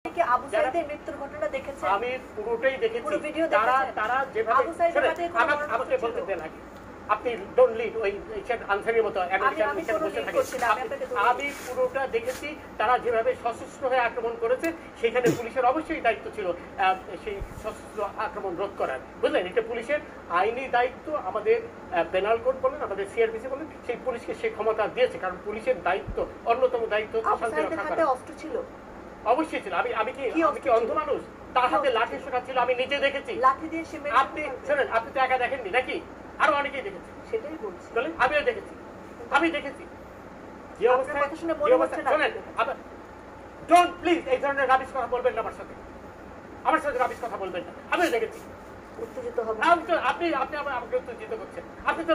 কি আবু সাইদের মৃত্যুর ঘটনা দেখেছেন? আমি পুরোটাই দেখেছি। পুরো ভিডিও তারা দেখেছেন? তারা যেভাবে আবু সাইদের মাঝে কোনো মরণ আমাকে বলতে দেন আগে। আপনি ডোন্ট লিড ওই আনসারের মতো আমেরিকান মিশন বসে থাকে। আমি পুরোটা দেখেছি। তারা যেভাবে সশস্ত্র হয়ে আক্রমণ করেছে, সেখানে পুলিশের অবশ্যই দায়িত্ব ছিল সেই সশস্ত্র আক্রমণ রোধ করার। বুঝলেন, এটা পুলিশের আইনি দায়িত্ব। আমাদের পেনাল কোড বলেন, আমাদের সিআরপিসি বলেন, সেই পুলিশকে সেই ক্ষমতা দিয়েছে। কারণ পুলিশের দায়িত্ব, অন্যতম দায়িত্ব শান্তি রক্ষা করা। অস্ত্র ছিল, অবশ্যই ছিল। আমি কি অন্ধ মানুষ? তার হাতে লাঠি সোটা ছিল, আমি নিজে দেখেছি। লাঠি দিয়ে সে আপনি শোনেন, আপনি তো একা দেখেননি নাকি? আরো অনেকেই দেখেছে। সেটাই বলছি, আমিও দেখেছি, আমি দেখেছি। যে অবস্থায় শোনেন, ডোন্ট প্লিজ এই ধরনের রাবিশ কথা বলবেন না আমার সাথে রাবিশ কথা বলবেন না। আমিও দেখেছি। উত্তেজিত হবে আপনি আমাকে উত্তেজিত করছেন। আপনি তো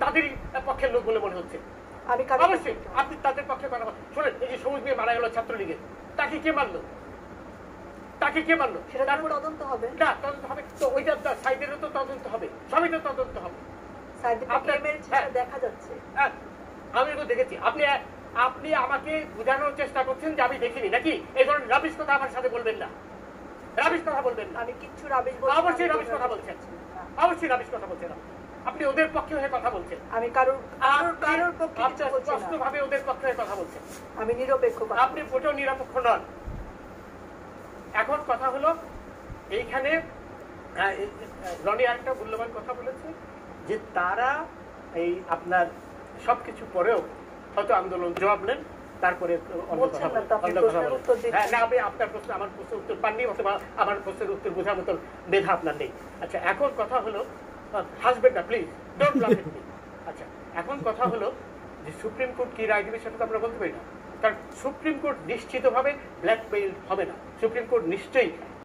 তাদেরই পক্ষের লোক বলে মনে হচ্ছে। অবশ্যই আপনি তাদের পক্ষে কথা বলেন। শোনেন, এই যে সবুজ মেয়ে মারা গেল ছাত্রলীগের, তাকে কে মারলো? সেটা তদন্ত হবে না, তদন্ত হবে তো। ওইটা সাইডেরও তো তদন্ত হবে, সবই তো তদন্ত হবে। দেখা যাচ্ছে, আমি তো দেখেছি। আপনি আমাকে বোঝানোর চেষ্টা করছেন যে আমি দেখিনি নাকি? এই ধরনের রাবিশ কথা আমার সাথে বলবেন না, রাবিশ কথা বলবেন না। আমি কিচ্ছু রাবিশ বলছি? অবশ্যই রাবিশ কথা বলছেন, অবশ্যই রাবিশ কথা বলছেন। আপনি ওদের পক্ষে হয়ে কথা বলছেন। আমি কারোর পক্ষে স্পষ্টভাবে ওদের পক্ষে হয়ে কথা বলছেন। আমি নিরপেক্ষ। আপনি মোটেও নিরপেক্ষ নন। এখন কথা হলো, এইখানে রনি আরেকটা মূল্যবান কথা বলেছে যে তারা এই আপনার সবকিছু পরেও হয়তো আন্দোলন জবাব নেন, তারপরে আপনার প্রশ্ন আমার প্রশ্নের উত্তর পাননি, অথবা আমার প্রশ্নের উত্তর বোঝার মতন মেধা আপনার নেই। আচ্ছা, এখন কথা হলো, হাসবেন না প্লিজ, ডোন্ট লাফ এট মি। আচ্ছা, এখন কথা হলো যে সুপ্রিম কোর্ট কি রায় দেবে সেটা তো আমরা বলতে পারি না। কারণ সুপ্রিম কোর্ট নিশ্চিতভাবে ব্ল্যাকমেইল হবে না। সুপ্রিম কোর্ট নিশ্চয়ই